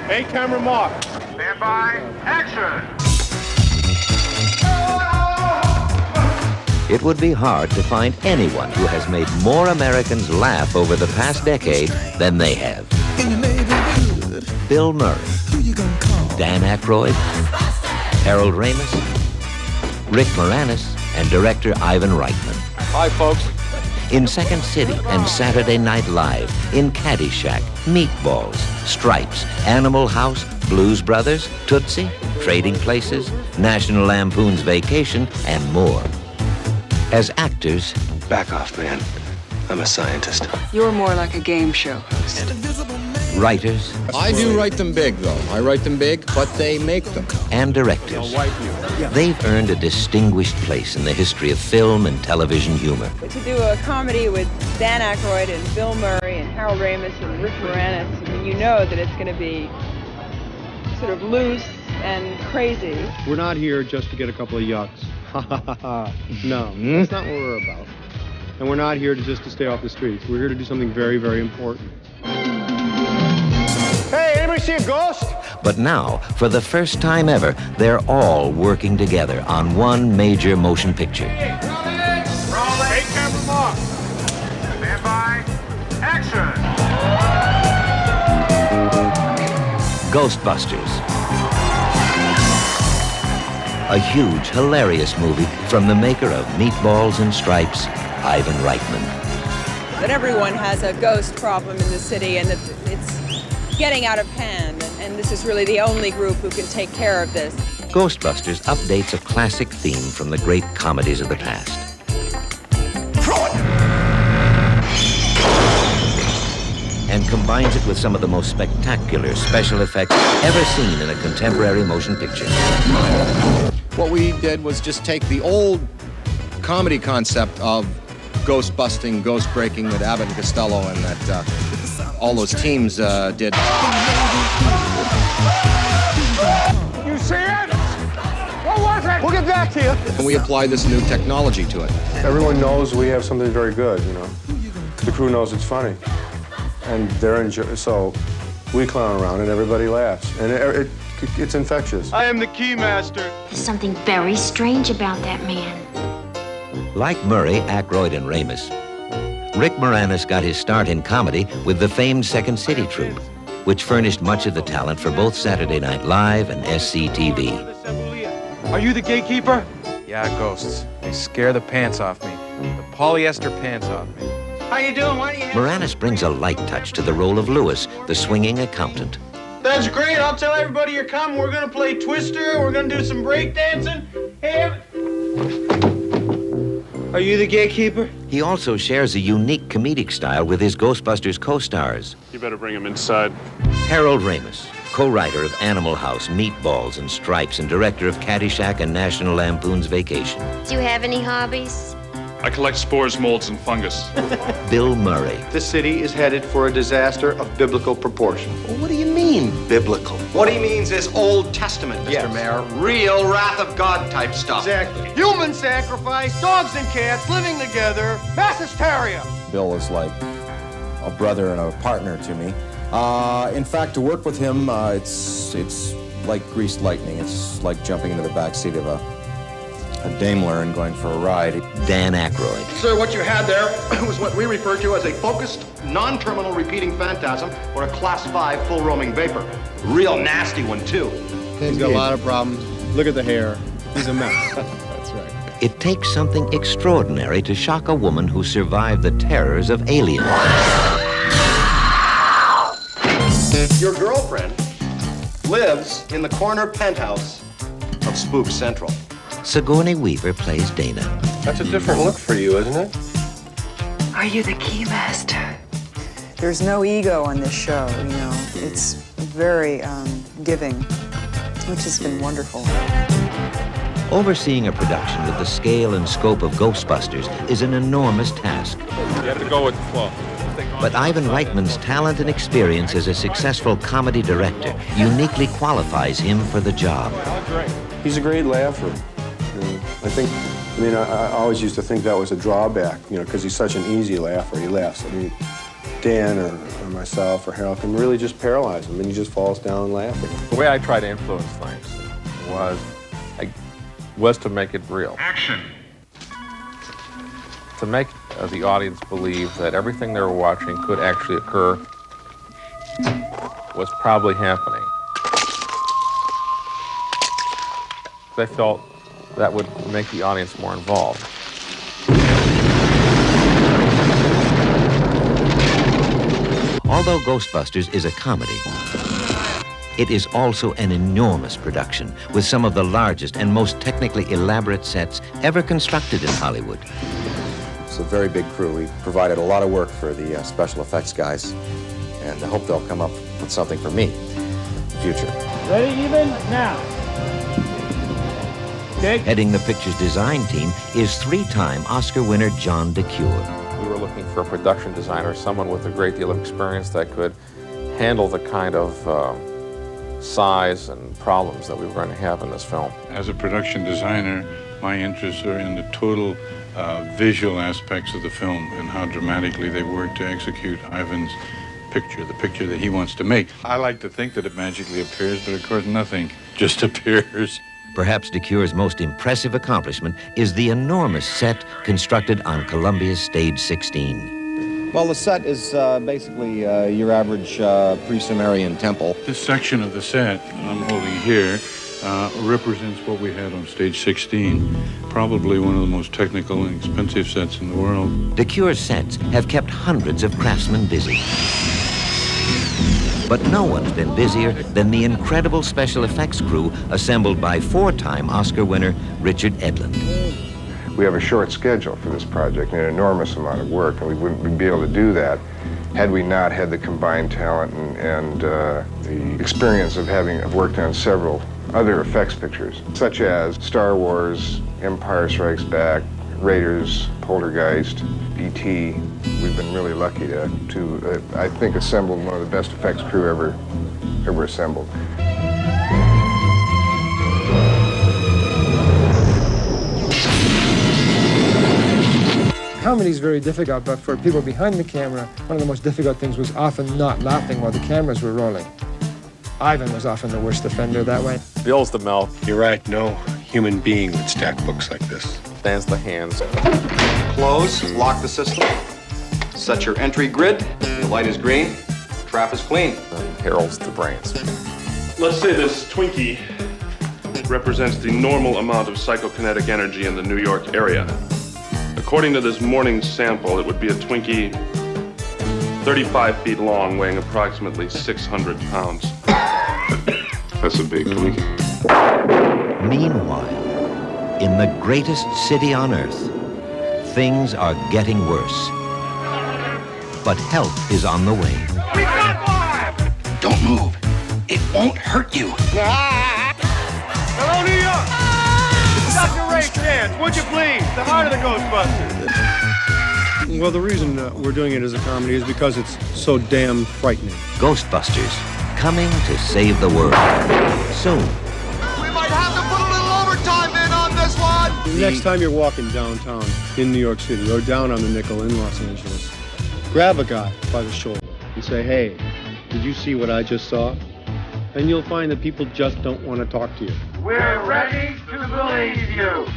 A camera mark. Stand by. Action! It would be hard to find anyone who has made more Americans laugh over the past decade than they have. Bill Murray, Dan Aykroyd, Harold Ramis, Rick Moranis, and director Ivan Reitman. Hi, folks. In Second City and Saturday Night Live, in Caddyshack, Meatballs, Stripes, Animal House, Blues Brothers, Tootsie, Trading Places, National Lampoon's Vacation, and more. As actors, Back off, man. I'm a scientist. You're more like a game show host. writers, I do write them big, though. I write them big, but they make them. and directors, they've earned a distinguished place in the history of film and television humor. To do a comedy with Dan Aykroyd and Bill Murray and Harold Ramis and Rick Moranis, I mean, you know that it's going to be sort of loose and crazy. We're not here just to get a couple of yucks. Ha ha ha ha. No, that's not what we're about. And we're not here just to stay off the streets. We're here to do something very, very important. Hey, anybody see a ghost? But now, for the first time ever, they're all working together on one major motion picture. Rolling. Take camera mark. Stand by. Action! Ghostbusters. A huge, hilarious movie from the maker of Meatballs and Stripes, Ivan Reitman. That everyone has a ghost problem in the city and that it's getting out of hand. And this is really the only group who can take care of this. Ghostbusters updates a classic theme from the great comedies of the past. And combines it with some of the most spectacular special effects ever seen in a contemporary motion picture. What we did was just take the old comedy concept of ghost busting, ghost breaking that Abbott and Costello and that all those teams did. You see it? What was it? We'll get back to you. And we applied this new technology to it. Everyone knows we have something very good, you know. The crew knows it's funny. And they're so we clown around and everybody laughs. And it's infectious. I am the key master. There's something very strange about that man. Like Murray, Aykroyd, and Ramis, Rick Moranis got his start in comedy with the famed Second City troupe, which furnished much of the talent for both Saturday Night Live and SCTV. Are you the gatekeeper? Yeah, ghosts. They scare the pants off me. The polyester pants off me. How you doing? Why do you have... Moranis brings a light touch to the role of Lewis, the swinging accountant. That's great. I'll tell everybody you're coming. We're going to play Twister. We're going to do some breakdancing. Hey, Are you the gatekeeper? He also shares a unique comedic style with his Ghostbusters co-stars. You better bring him inside. Harold Ramis, co-writer of Animal House, Meatballs, and Stripes, and director of Caddyshack and National Lampoon's Vacation. Do you have any hobbies? I collect spores, molds, and fungus. Bill Murray, This city is headed for a disaster of biblical proportion. Well, what do you mean, biblical? What he means is Old Testament, Mr. Mayor. Real wrath of God type stuff. exactly. Human sacrifice, dogs and cats living together, mass hysteria. Bill is like a brother and a partner to me. In fact, to work with him, it's like greased lightning. It's like jumping into the backseat of a Daimler and going for a ride. Dan Aykroyd, Sir, what you had there was what we refer to as a focused, non-terminal repeating phantasm or a class 5 full roaming vapor. Real nasty one, too. He's got a lot of problems. Look at the hair. He's a mess. That's right. it takes something extraordinary to shock a woman who survived the terrors of Alien. Your girlfriend lives in the corner penthouse of Spook Central. Sigourney Weaver plays Dana. That's a different look for you, isn't it? Are you the key master? There's no ego on this show, you know. It's very giving, which has been wonderful. Overseeing a production with the scale and scope of Ghostbusters is an enormous task. You have to go with the flow. But Ivan Reitman's talent and experience as a successful comedy director uniquely qualifies him for the job. He's a great laugher. I always used to think that was a drawback, you know, because he's such an easy laugher. He laughs. Dan or myself or Harold can really just paralyze him, and he just falls down laughing. The way I try to influence things was to make it real. Action! To make the audience believe that everything they were watching could actually occur was probably happening. They felt that would make the audience more involved. Although Ghostbusters is a comedy, it is also an enormous production with some of the largest and most technically elaborate sets ever constructed in Hollywood. It's a very big crew. We provided a lot of work for the special effects guys, and I hope they'll come up with something for me in the future. Ready, even? Now. Okay. Heading the picture's design team is three-time Oscar winner John DeCure. We were looking for a production designer, someone with a great deal of experience that could handle the kind of size and problems that we were going to have in this film. As a production designer, my interests are in the total visual aspects of the film and how dramatically they work to execute Ivan's picture, the picture that he wants to make. I like to think that it magically appears, but of course nothing just appears. Perhaps DeCure's most impressive accomplishment is the enormous set constructed on Columbia's Stage 16. Well, the set is basically your average pre-Sumerian temple. This section of the set I'm holding here represents what we had on Stage 16, probably one of the most technical and expensive sets in the world. DeCure's sets have kept hundreds of craftsmen busy. But no one's been busier than the incredible special effects crew assembled by four-time Oscar winner Richard Edlund. We have a short schedule for this project and an enormous amount of work, and we wouldn't be able to do that had we not had the combined talent and the experience of having worked on several other effects pictures, such as Star Wars, Empire Strikes Back, Raiders, Poltergeist, E.T. We've been really lucky to I think, assemble one of the best effects crew ever assembled. Comedy is very difficult, but for people behind the camera, one of the most difficult things was often not laughing while the cameras were rolling. Ivan was often the worst offender that way. Bill's the mouth. You're right, no human being would stack books like this. Stands the hands. Close, lock the system. Set your entry grid. The light is green. Trap is clean. And Harold's the brains. Let's say this Twinkie represents the normal amount of psychokinetic energy in the New York area. According to this morning's sample, it would be a Twinkie 35 feet long, weighing approximately 600 pounds. That's a big Twinkie. Meanwhile, in the greatest city on earth, things are getting worse. But help is on the way. We got live! Don't move. It won't hurt you. Hello, New York! Dr. Ray Chance, would you please? The heart of the Ghostbusters. Well, the reason we're doing it as a comedy is because it's so damn frightening. Ghostbusters, coming to save the world. Soon. We might have to put a little overtime in on this one! Next time you're walking downtown in New York City or down on the Nickel in Los Angeles, grab a guy by the shoulder and say, hey, did you see what I just saw? And you'll find that people just don't want to talk to you. We're ready to believe you.